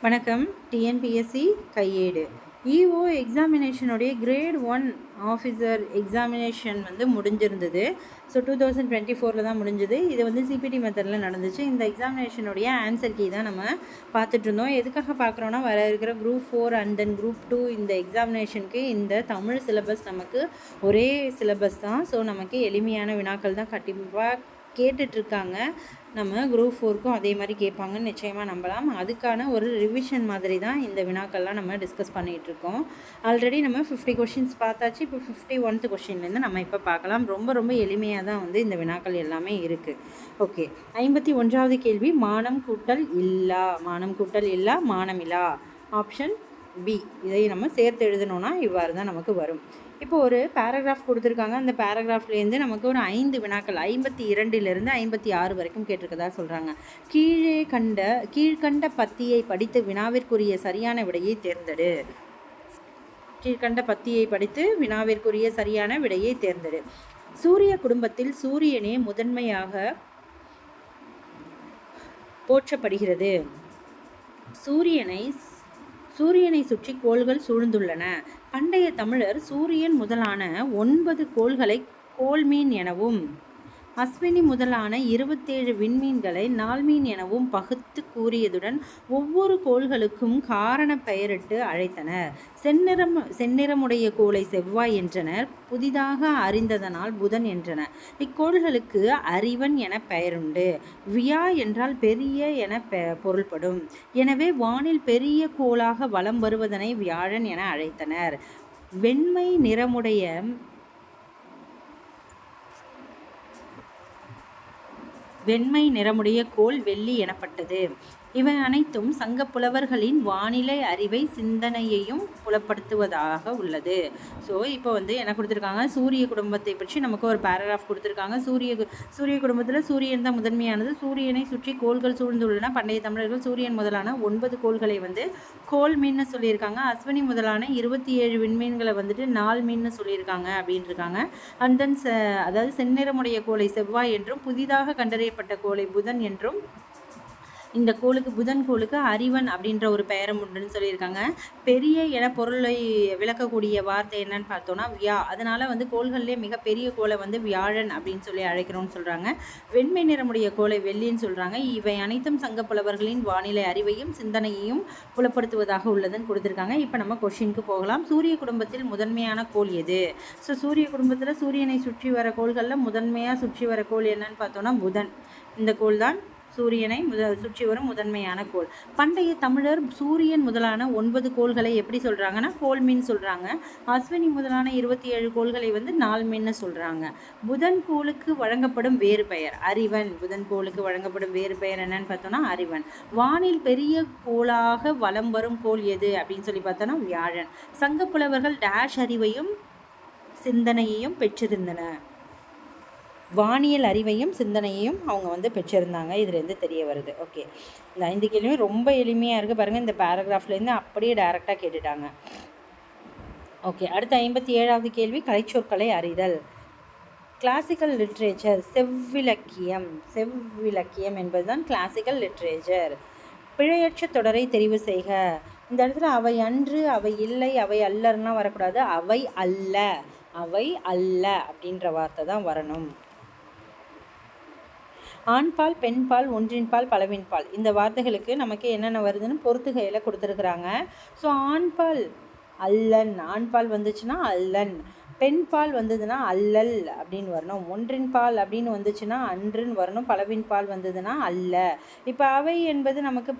வணக்கம். டிஎன்பிஎஸ்சி கையேடு இஓ எக்ஸாமினேஷனுடைய கிரேட் 1 ஆஃபீஸர் எக்ஸாமினேஷன் முடிஞ்சிருந்தது. ஸோ 2024 தான் முடிஞ்சது. இது சிபிடி மெத்தடில் நடந்துச்சு. இந்த எக்ஸாமினேஷனுடைய ஆன்சர் கீ தான் நம்ம பார்த்துட்டு இருந்தோம். எதுக்காக பார்க்குறோன்னா, வர இருக்கிற குரூப் 4 அண்ட் தென் குரூப் 2 இந்த எக்ஸாமினேஷனுக்கு இந்த தமிழ் சிலபஸ் நமக்கு ஒரே சிலபஸ் தான். ஸோ நமக்கு எளிமையான வினாக்கள் தான் கண்டிப்பாக கேட்டுட்ருக்காங்க. நம்ம குரூப் 4க்கும் அதே மாதிரி கேட்பாங்கன்னு நிச்சயமாக நம்பலாம். அதுக்கான ஒரு ரிவிஷன் மாதிரி தான் இந்த வினாக்கள்லாம் நம்ம டிஸ்கஸ் பண்ணிகிட்ருக்கோம். ஆல்ரெடி நம்ம 50 கொஷின்ஸ் பார்த்தாச்சு. இப்போ 51th கொஷின்லேருந்து நம்ம இப்போ பார்க்கலாம். ரொம்ப ரொம்ப எளிமையாக தான் இந்த வினாக்கள் எல்லாமே இருக்குது. ஓகே, 51வது கேள்வி, மானம் கூட்டல் இல்லா. மானம் கூட்டல் இல்லா, மானமிலா. Option B. இதை நம்ம சேர்த்து எழுதணும்னா இவ்வாறு தான் நமக்கு வரும். இப்போ ஒரு பேராகிராஃப் கொடுத்துருக்காங்க. அந்த பேராகிராஃப்லேருந்து நமக்கு ஒரு 5 வினாக்கள் 52லேருந்து 56 வரைக்கும் கேட்டிருக்கதா சொல்கிறாங்க. கீழ்கண்ட பத்தியை படித்து வினாவிற்குரிய சரியான விடையை தேர்ந்தெடு. கீழ்கண்ட பத்தியை படித்து வினாவிற்குரிய சரியான விடையை தேர்ந்தெடு. சூரிய குடும்பத்தில் சூரியனே முதன்மையாக போற்றப்படுகிறது. சூரியனை சுற்றி கோள்கள் சூழ்ந்துள்ளன. பண்டைய தமிழர் சூரியன் முதலான 9 கோள்களை கோள்மீன் எனவும் அஸ்வினி முதலான 27 விண்மீன்களை நாள்மீன் எனவும் பகுத்து கூறியதுடன் ஒவ்வொரு கோள்களுக்கும் காரண பெயரிட்டு அழைத்தனர். செந்நிறமுடைய கோளை செவ்வாய் என்றனர். புதிதாக அறிந்ததனால் புதன் என்றனர். இக்கோள்களுக்கு அறிவன் என பெயருண்டு. வியா என்றால் பெரிய என பொருள்படும். எனவே வானில் பெரிய கோளாக வலம் வருவதனை வியாழன் என அழைத்தனர். வெண்மை நிறமுடைய கோள் வெள்ளி எனப்பட்டது. இவை அனைத்தும் சங்க புலவர்களின் வானிலை அறிவை சிந்தனையையும் புலப்படுத்துவதாக உள்ளது. ஸோ இப்போ என்ன கொடுத்துருக்காங்க, சூரிய குடும்பத்தை பற்றி நமக்கு ஒரு பேராகிராஃப் கொடுத்துருக்காங்க. சூரிய குடும்பத்தில் சூரியன் தான் முதன்மையானது. சூரியனை சுற்றி கோள்கள் சூழ்ந்துள்ளன. பண்டைய தமிழர்கள் சூரியன் முதலான 9 கோள்களை கோள் மீன்னு சொல்லியிருக்காங்க. அஸ்வினி முதலான 27 விண்மீன்களை நாள் மீன்னு சொல்லியிருக்காங்க அப்படின்னு இருக்காங்க. அண்ட் தென் அதாவது செந்நிறமுடைய கோளை செவ்வாய் என்றும் புதிதாக கண்டறியப்பட்ட கோளை புதன் என்றும், இந்த கோளுக்கு புதன் கோளுக்கு அறிவன் அப்படின்ற ஒரு பெயரம் உண்டுன்னு சொல்லியிருக்காங்க. பெரிய என பொருளை விளக்கக்கூடிய வார்த்தை என்னன்னு பார்த்தோன்னா வியா. அதனால் கோள்கள்லேயே மிகப்பெரிய கோளை வியாழன் அப்படின்னு சொல்லி அழைக்கிறோம்னு சொல்கிறாங்க. வெண்மை நிறமுடைய கோளை வெள்ளின்னு சொல்கிறாங்க. இவை அனைத்தும் சங்க புலவர்களின் வானிலை அறிவையும் சிந்தனையையும் புலப்படுத்துவதாக உள்ளதுன்னு கொடுத்துருக்காங்க. இப்போ நம்ம கொஷினுக்கு போகலாம். சூரிய குடும்பத்தில் முதன்மையான கோள் எது? ஸோ சூரிய குடும்பத்தில் சூரியனை சுற்றி வர கோள்களில் முதன்மையாக சுற்றி வர கோள் என்னன்னு பார்த்தோன்னா புதன். இந்த கோள் தான் சூரியனை சுற்றி வரும் முதன்மையான கோள். பண்டைய தமிழர் சூரியன் முதலான 9 கோள்களை எப்படி சொல்கிறாங்கன்னா கோள்மீன் சொல்கிறாங்க. அஸ்வினி முதலான 27 கோள்களை நாள்மீன்னு சொல்கிறாங்க. புதன் கோளுக்கு வழங்கப்படும் வேறு பெயர் அறிவன். புதன் கோளுக்கு வழங்கப்படும் வேறு பெயர் என்னன்னு பார்த்தோன்னா அறிவன். வானில் பெரிய கோளாக வலம் வரும் கோள் எது அப்படின்னு சொல்லி பார்த்தோன்னா வியாழன். சங்க புலவர்கள் டேஷ் அறிவையும் சிந்தனையையும் பெற்றிருந்தனர். வானியல் அறிவையும் சிந்தனையையும் அவங்க பெற்றிருந்தாங்க. இதுலேருந்து தெரிய வருது. ஓகே, இந்த 5 கேள்வியும் ரொம்ப எளிமையாக இருக்குது பாருங்கள். இந்த பேராகிராஃப்லேருந்து அப்படியே டைரெக்டாக கேட்டுட்டாங்க. ஓகே, அடுத்த 57வது கேள்வி, கலைச்சொற்களை அறிதல். கிளாசிக்கல் லிட்ரேச்சர் செவ்விலக்கியம் என்பதுதான் கிளாசிக்கல் லிட்ரேச்சர். பிழையற்ற தொடரை தெரிவு செய்க. இந்த இடத்துல அவை அன்று, அவை இல்லை, அவை அல்லர்லாம் வரக்கூடாது. அவை அல்ல அப்படின்ற வார்த்தை தான் வரணும். ஆண்பால், பெண்பால், ஒன்றின்பால், பலவின்பால் இந்த வார்த்தைகளுக்கு நமக்கு என்னென்ன வருதுன்னு பொறுத்துகையில் கொடுத்துருக்குறாங்க. ஸோ ஆண்பால் அல்லன், ஆண்பால் வந்துச்சுன்னா அல்லன். பெண்பால் வந்ததுன்னா அல்லல் அப்படின்னு வரணும். ஒன்றின் பால் அப்படின்னு வந்துச்சுன்னா அன்றுன்னு வரணும். பலவின் பால் வந்ததுன்னா அல்ல. இப்போ அவை என்பது நமக்கு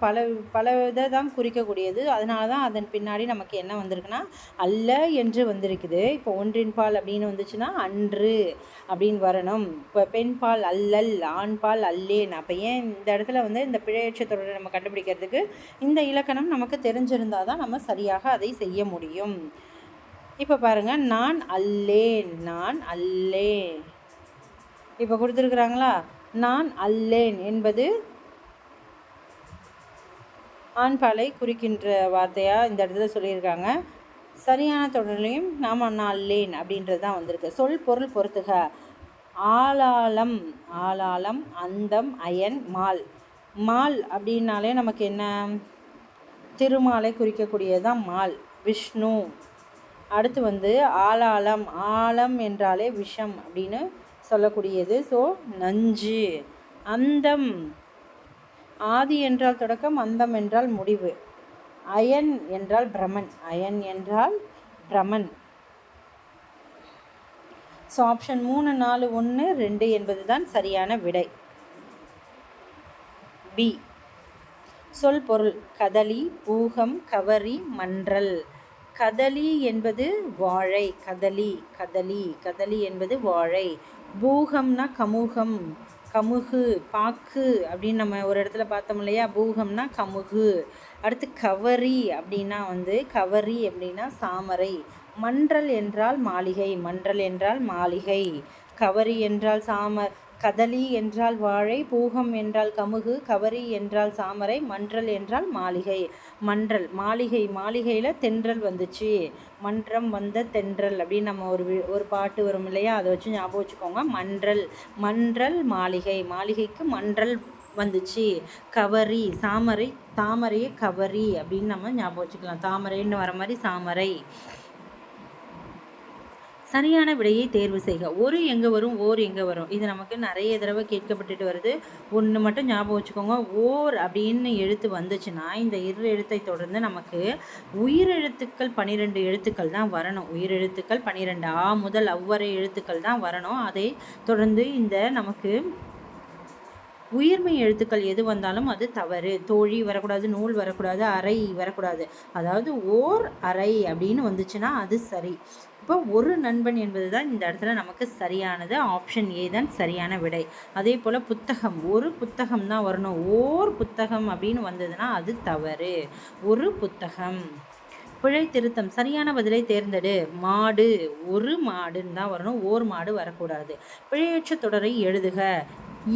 பல இதை தான் குறிக்கக்கூடியது. அதனால தான் அதன் பின்னாடி நமக்கு என்ன வந்திருக்குன்னா அல்ல என்று வந்திருக்குது. இப்போ ஒன்றின் பால் அப்படின்னு வந்துச்சுன்னா அன்று அப்படின்னு வரணும். இப்போ பெண் பால் அல்லல், ஆண் பால் அல்லேன். அப்போ ஏன் இந்த இடத்துல இந்த பிழையற்ற தொடரை நம்ம கண்டுபிடிக்கிறதுக்கு இந்த இலக்கணம் நமக்கு தெரிஞ்சிருந்தால் தான் நம்ம சரியாக அதை செய்ய முடியும். இப்போ பாருங்கள், நான் அல்லேன். இப்போ கொடுத்துருக்குறாங்களா, நான் அல்லேன் என்பது ஆண்பாலை குறிக்கின்ற வார்த்தையாக இந்த இடத்துல சொல்லியிருக்காங்க. சரியான தொடர்லையும் நாம் நான் அல்லேன் அப்படின்றது தான் வந்திருக்கு. சொல் பொருள் பொறுத்துக. ஆளாளம் அந்தம் அயன் மால். மால் அப்படின்னாலே நமக்கு என்ன, திருமாலை குறிக்கக்கூடியதான் மால், விஷ்ணு. அடுத்து வந்து ஆலாலம், ஆலம் என்றாலே விஷம் அப்படின்னு சொல்லக்கூடியது. ஸோ நஞ்சு. அந்தம், ஆதி என்றால் தொடக்கம், அந்தம் என்றால் முடிவு. அயன் என்றால் பிரமன், அயன் என்றால் பிரமன். ஸோ ஆப்ஷன் 3, 4, 1, 2 என்பது தான் சரியான விடை. பி. சொல் பொருள். கதலி, பூகம், கவரி, மன்றல். கதலி என்பது வாழை, கதலி, கதலி, கதலி என்பது வாழை. பூகம்னா கமுகம், கமுகு, பாக்கு அப்படின்னு நம்ம ஒரு இடத்துல பார்த்தோம் இல்லையா, பூகம்னா கமுகு. அடுத்து கவரி அப்படின்னா வந்து, கவரி அப்படின்னா சாமரை. மன்றல் என்றால் மாளிகை, மன்றல் என்றால் மாளிகை. கவரி என்றால் கதலி என்றால் வாழை, பூகம் என்றால் கமுகு, கவரி என்றால் சாமரை, மன்றல் என்றால் மாளிகை. மன்றல் மாளிகை, மாளிகையில் தென்றல் வந்துச்சு, மன்றம் வந்த தென்றல் அப்படின்னு நம்ம ஒரு பாட்டு வரும் இல்லையா, அதை வச்சு ஞாபகம் வச்சுக்கோங்க. மன்றல், மன்றல் மாளிகை, மாளிகைக்கு மன்றல் வந்துச்சு. கவரி சாமரை, தாமரையை கவரி அப்படின்னு நம்ம ஞாபகம் வச்சுக்கலாம். தாமரைன்னு வர மாதிரி சாமரை. சரியான விடையை தேர்வு செய்க. ஒரு எங்கே வரும், ஓர் எங்கே வரும், இது நமக்கு நிறைய தடவை கேட்கப்பட்டுட்டு வருது. ஒன்று மட்டும் ஞாபகம் வச்சுக்கோங்க, ஓர் அப்படின்னு எழுத்து வந்துச்சுன்னா இந்த இரு எழுத்தை தொடர்ந்து நமக்கு உயிரெழுத்துக்கள் 12 எழுத்துக்கள் தான் வரணும். உயிரெழுத்துக்கள் 12, ஆ முதல் அவ்வரை எழுத்துக்கள் தான் வரணும். அதை தொடர்ந்து இந்த நமக்கு உயிர்மை எழுத்துக்கள் எது வந்தாலும் அது தவறு. தோழி வரக்கூடாது, நூல் வரக்கூடாது, அறை வரக்கூடாது. அதாவது ஓர் அறை அப்படின்னு வந்துச்சுன்னா அது சரி. இப்போ ஒரு நண்பன் என்பது தான் இந்த இடத்துல நமக்கு சரியானது. ஆப்ஷன் ஏ தான் சரியான விடை. அதே போல் புத்தகம், ஒரு புத்தகம் தான் வரணும். ஓர் புத்தகம் அப்படின்னு வந்ததுன்னா அது தவறு. ஒரு புத்தகம். பிழை திருத்தம். சரியான பதிலை தேர்ந்தெடு. மாடு, ஒரு மாடுன்னு தான் வரணும், ஓர் மாடு வரக்கூடாது. பிழையற்ற தொடரை எழுதுக.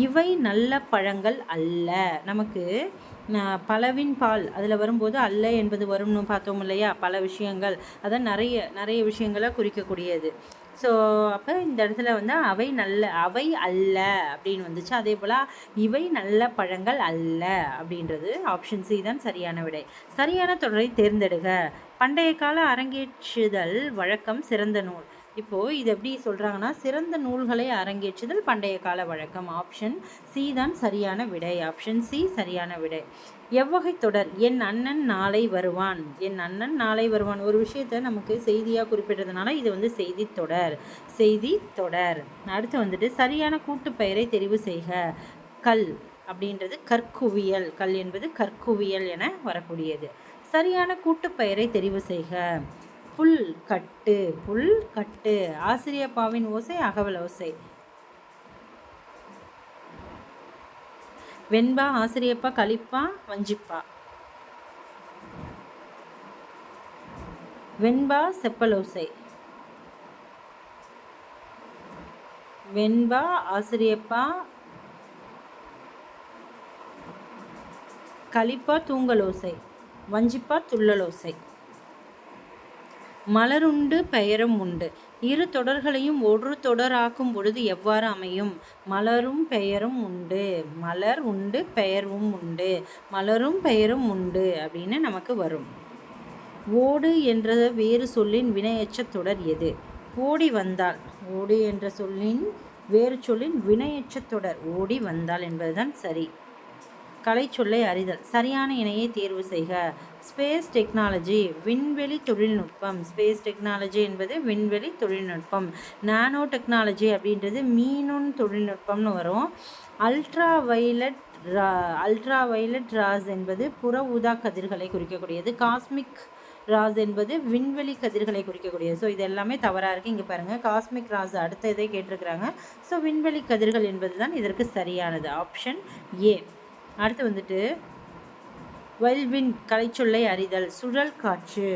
இவை நல்ல பழங்கள் அல்ல. நமக்கு பலவின் பால் அதில் வரும்போது அல்ல என்பது வரும்னு பார்த்தோம் இல்லையா, பல விஷயங்கள், அதான் நிறைய விஷயங்களை குறிக்கக்கூடியது. ஸோ அப்போ இந்த இடத்துல வந்து அவை அல்ல அப்படின்னு வந்துச்சு. அதே போல் இவை நல்ல பழங்கள் அல்ல அப்படின்றது ஆப்ஷன் சி தான் சரியான விடை. சரியான தொடரை தேர்ந்தெடுக. பண்டைய கால அரங்கேற்றுதல் வழக்கம் சிறந்த நூல். இப்போது இது எப்படி சொல்கிறாங்கன்னா, சிறந்த நூல்களை அரங்கேற்றுதல் பண்டைய கால வழக்கம். ஆப்ஷன் சி தான் சரியான விடை. ஆப்ஷன் சி சரியான விடை. எவ்வகை தொடர். என் அண்ணன் நாளை வருவான். என் அண்ணன் நாளை வருவான் ஒரு விஷயத்தை நமக்கு செய்தியாக குறிப்பிட்டதுனால இது வந்து செய்தி தொடர். செய்தி தொடர். அடுத்து வந்துட்டு சரியான கூட்டு பெயரை தெரிவு செய்க. கல் அப்படின்றது கற்குவியல். கல் என்பது கற்குவியல் என வரக்கூடியது. சரியான கூட்டு பெயரை தெரிவு செய்க. புல் கட்டு. புல் கட்டு. ஆசிரியப்பாவின் ஓசை அகவல் ஓசை. வெண்பா, ஆசிரியப்பா, கலிப்பா, வஞ்சிப்பா. வெண்பா செப்பலோசை. வெண்பா, ஆசிரியப்பா, கலிப்பா தூங்கலோசை, வஞ்சிப்பா துள்ளலோசை. மலருண்டு பெயரும் உண்டு. இரு தொடர்களையும் ஒரு தொடராக்கும் பொழுது எவ்வாறு அமையும்? மலரும் பெயரும் உண்டு. மலர் உண்டு, பெயரும் உண்டு. மலரும் பெயரும் உண்டு அப்படின்னு நமக்கு வரும். ஓடு என்ற வேறு சொல்லின் வினையெச்ச தொடர் எது? ஓடி வந்தால். ஓடு என்ற சொல்லின் வேறு சொல்லின் வினையெச்ச தொடர் ஓடி வந்தால் என்பதுதான் சரி. கலை சொல்லை அறிதல். சரியான இணையை தேர்வு செய்க. ஸ்பேஸ் டெக்னாலஜி விண்வெளி தொழில்நுட்பம். ஸ்பேஸ் டெக்னாலஜி என்பது விண்வெளி தொழில்நுட்பம். நானோ டெக்னாலஜி அப்படின்றது மீனுன் தொழில்நுட்பம்னு வரும். அல்ட்ரா வயலட் ராஸ் என்பது புற ஊதா கதிர்களை குறிக்கக்கூடியது. காஸ்மிக் ராஸ் என்பது விண்வெளி கதிர்களை குறிக்கக்கூடியது. ஸோ இது எல்லாமே தவறாக இருக்குது. இங்கே பாருங்கள், காஸ்மிக் ராஸ் அடுத்த இதை கேட்டிருக்கிறாங்க. ஸோ விண்வெளி கதிர்கள் என்பது தான் இதற்கு சரியானது. Option A. அடுத்து வந்துட்டு வைல்வின் கலைச்சொல்லை அறிதல். சுழல் காற்று.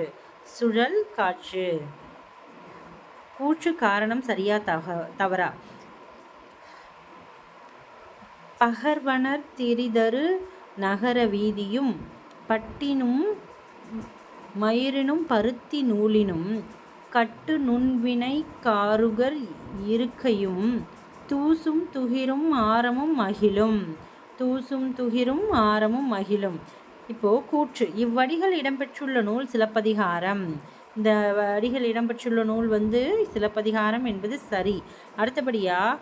சுழல் காற்று. கூற்று காரணம் சரியா தவறா? பகர்வனர் திரிதரு நகர வீதியும் பட்டினும் மயிரினும் பருத்தி நூலினும் கட்டு நுண்வினை காருகர் இருக்கையும் தூசும் துகிரும் ஆரமும் மகிழும். தூசும் துகிரும் ஆரமும் மகிழும். இப்போது கூற்று. இவ்வடிகள் இடம்பெற்றுள்ள நூல் சிலப்பதிகாரம். இந்த வடிகள் இடம்பெற்றுள்ள நூல் வந்து சிலப்பதிகாரம் என்பது சரி. அடுத்தபடியாக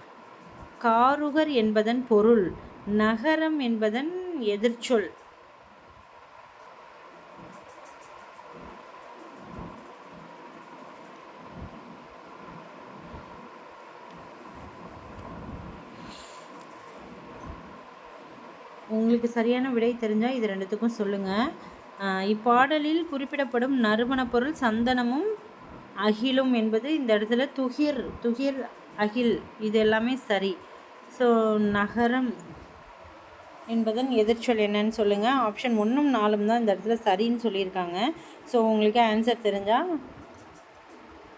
காருகர் என்பதன் பொருள், நகரம் என்பதன் எதிர்ச்சொல். உங்களுக்கு சரியான விடை தெரிஞ்சால் இது ரெண்டுத்துக்கும் சொல்லுங்கள். இப்பாடலில் குறிப்பிடப்படும் நறுமணப் பொருள் சந்தனமும் அகிலும் என்பது இந்த இடத்துல துகிர் அகில் இது எல்லாமே சரி. ஸோ நகரம் என்பதன் எதிர்ச்சொல் என்னன்னு சொல்லுங்கள். ஆப்ஷன் 1ம் 4ம் தான் இந்த இடத்துல சரின்னு சொல்லியிருக்காங்க. ஸோ உங்களுக்கு ஆன்சர் தெரிஞ்சால்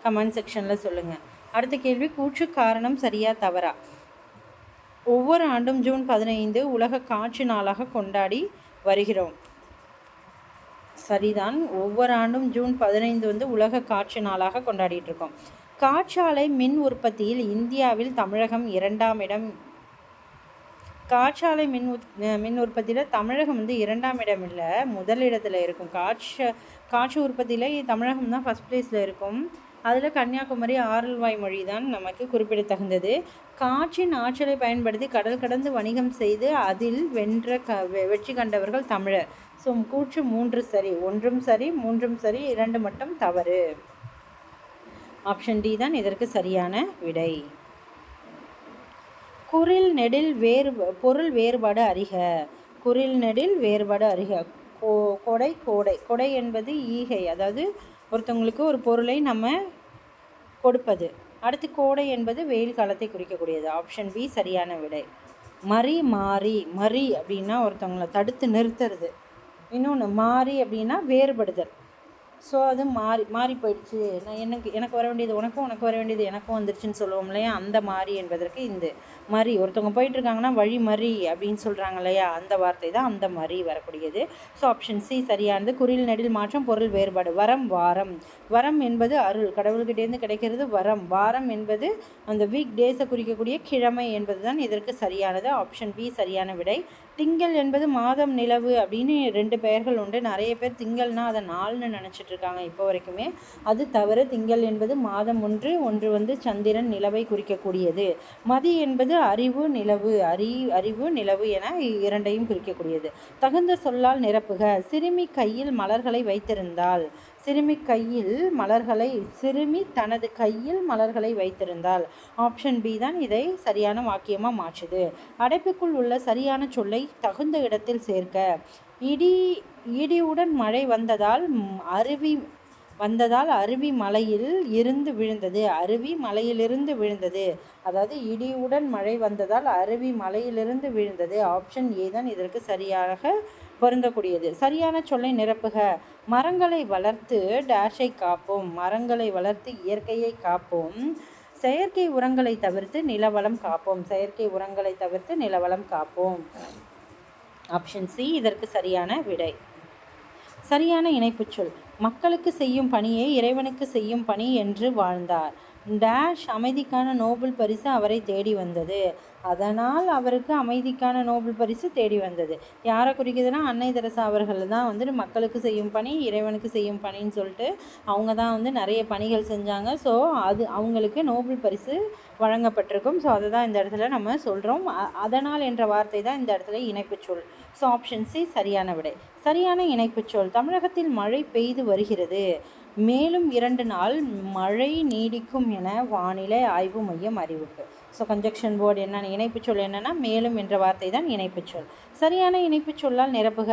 கமெண்ட் செக்ஷனில் சொல்லுங்கள். அடுத்த கேள்வி, கூற்று காரணம் சரியா தவறா? ஒவ்வொரு ஆண்டும் ஜூன் 15 உலக காற்று நாளாக கொண்டாடி வருகிறோம். சரிதான். ஒவ்வொரு ஆண்டும் ஜூன் 15 வந்து உலக காற்று நாளாக கொண்டாடிட்டு இருக்கோம். காற்றாலை மின் உற்பத்தியில் இந்தியாவில் தமிழகம் 2ஆம் இடம். காற்றாலை மின் உற்பத்தியில் தமிழகம் வந்து 2ஆம் இடம் இல்லை, முதலிடத்தில் இருக்கும். காற்று உற்பத்தியில் தமிழகம் தான் ஃபஸ்ட் பிளேஸில் இருக்கும். அதில் கன்னியாகுமரி ஆரல்வாய் மொழி தான் நமக்கு குறிப்பிடத்தகுந்தது. காற்றின் ஆற்றலை பயன்படுத்தி கடல் கடந்து வணிகம் செய்து அதில் வெற்றி கண்டவர்கள் தமிழர். ஸோ கூற்று 3 சரி. 1ம் சரி, 3ம் சரி, 2 மட்டும் தவறு. ஆப்ஷன் டி தான் இதற்கு சரியான விடை. குறில் நெடில் பொருள் வேறுபாடு அறிக. குறில் நெடில் வேறுபாடு அறிக. கொடை என்பது ஈகை, அதாவது ஒருத்தவங்களுக்கு ஒரு பொருளை நம்ம கொடுப்பது. அடுத்து கோடை என்பது வெயில் காலத்தை குறிக்கக்கூடியது. ஆப்ஷன் பி சரியான விடை. மறி அப்படின்னா ஒருத்தவங்களை தடுத்து நிறுத்துறது. இன்னொன்று மாறி அப்படின்னா வேறுபடுதல். ஸோ அது மாறி போயிடுச்சு, எனக்கு வர வேண்டியது உனக்கு வர வேண்டியது எனக்கும் வந்துருச்சுன்னு சொல்லுவோம் இல்லையா, அந்த மாறி என்பதற்கு இந்த மறி. ஒருத்தவங்க போயிட்டுருக்காங்கன்னா வழி மறி அப்படின்னு சொல்கிறாங்க இல்லையா, அந்த வார்த்தை தான் அந்த மறி வரக்கூடியது. ஸோ ஆப்ஷன் சி சரியானது. குறில் நெடில் மாற்றம், பொருள் வேறுபாடு. வரம் என்பது அருள், கடவுள்கிட்டேருந்து கிடைக்கிறது வரம். வாரம் என்பது அந்த வீக் டேஸை குறிக்கக்கூடிய கிழமை என்பது தான் இதற்கு சரியானது. ஆப்ஷன் பி சரியான விடை. திங்கள் என்பது மாதம், நிலவு அப்படின்னு 2 பெயர்கள் உண்டு. நிறைய பேர் திங்கள்னால் அதை நாள்னு நினச்சிட்டு இருக்காங்க இப்போ வரைக்குமே. அது தவிர திங்கள் என்பது மாதம் ஒன்று வந்து சந்திரன், நிலவை குறிக்கக்கூடியது. மதி என்பது அறிவு, நிலவு. அறிவு நிலவு என 2ஐயும் குறிக்கக்கூடியது. தகுந்த சொல்லால் நிரப்புக. சிறுமி கையில் மலர்களை வைத்திருந்தால். சிறுமி தனது கையில் மலர்களை வைத்திருந்தால். ஆப்ஷன் பி தான் இதை சரியான வாக்கியமாக மாற்றுது. அடைப்புக்குள் உள்ள சரியான சொல்லை தகுந்த இடத்தில் சேர்க்க. இடியுடன் மழை வந்ததால் அருவி மலையில் இருந்து விழுந்தது. அதாவது இடியுடன் மழை வந்ததால் அருவி மலையிலிருந்து விழுந்தது. ஆப்ஷன் ஏ தான் இதற்கு சரியாக பொருந்தக்கூடியது. சரியான சொல்லை நிரப்புக. மரங்களை வளர்த்து டேஷை காப்போம். மரங்களை வளர்த்து இயற்கையை காப்போம். செயற்கை உரங்களை தவிர்த்து நிலவளம் காப்போம். ஆப்ஷன் சி இதற்கு சரியான விடை. சரியான இணைப்புச் சொல். மக்களுக்கு செய்யும் பணியை இறைவனுக்கு செய்யும் பணி என்று வாழ்ந்தார். டேஷ் அமைதிக்கான நோபல் பரிசு அவரை தேடி வந்தது. அதனால் அவருக்கு அமைதிக்கான நோபல் பரிசு தேடி வந்தது. யாரை குறிக்குதுன்னா அன்னை தெரசா அவர்கள் தான் வந்து மக்களுக்கு செய்யும் பணி இறைவனுக்கு செய்யும் பணின்னு சொல்லிட்டு அவங்க தான் வந்து நிறைய பணிகள் செஞ்சாங்க. ஸோ அது அவங்களுக்கு நோபல் பரிசு வழங்கப்பட்டிருக்கும். ஸோ அதை தான் இந்த இடத்துல நம்ம சொல்கிறோம். அதனால் என்ற வார்த்தை தான் இந்த இடத்துல இணைப்புச் சொல். ஸோ ஆப்ஷன் சி சரியான விடை. சரியான இணைப்புச் சொல். தமிழகத்தில் மழை பெய்து வருகிறது. மேலும் 2 நாள் மழை நீடிக்கும் என வானிலை ஆய்வு மையம் அறிவிப்பு. ஸோ கன்ஜக்ஷன் வேர்டு என்னென்ன, இணைப்புச் சொல் என்னென்னா மேலும் என்ற வார்த்தை தான் இணைப்புச் சொல். சரியான இணைப்புச் சொல்லால் நிரப்புக.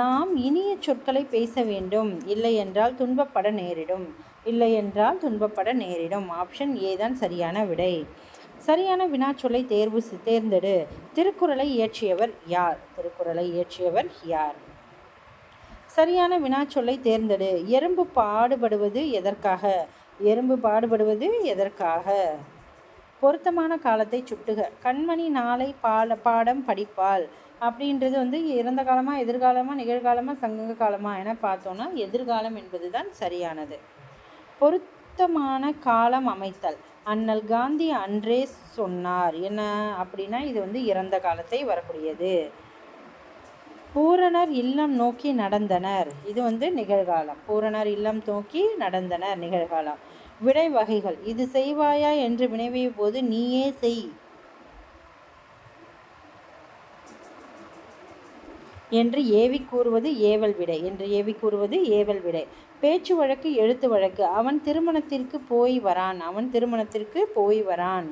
நாம் இனிய சொற்களை பேச வேண்டும், இல்லை என்றால் துன்பப்பட நேரிடும். ஆப்ஷன் ஏ தான் சரியான விடை. சரியான வினாச்சொல்லை தேர்ந்தெடு. திருக்குறளை இயற்றியவர் யார்? சரியான வினாச்சொல்லை தேர்ந்தெடு. எறும்பு பாடுபடுவது எதற்காக? பொருத்தமான காலத்தை சுட்டுக. கண்மணி நாளை பாடம் படிப்பாள் அப்படின்றது வந்து இறந்த காலமா, எதிர்காலமா, நிகழ்காலமா, சங்க காலமா என பார்த்தோன்னா எதிர்காலம் என்பது தான் சரியானது. பொருத்தமான காலம் அமைத்தல். அண்ணல் காந்தி அன்றே சொன்னார். என்ன அப்படின்னா இது வந்து இறந்த காலத்தை வரக்கூடியது. பூரணர் இல்லம் நோக்கி நடந்தனர். இது வந்து நிகழ்காலம். பூரணர் இல்லம் நோக்கி நடந்தனர் நிகழ்காலம். விடை வகைகள். இது செய்வாயா என்று வினவிய போது நீயே செய் என்று ஏவி கூறுவது ஏவல் விடை. பேச்சு வழக்கு எழுத்து வழக்கு. அவன் திருமணத்திற்கு போய் வரான்.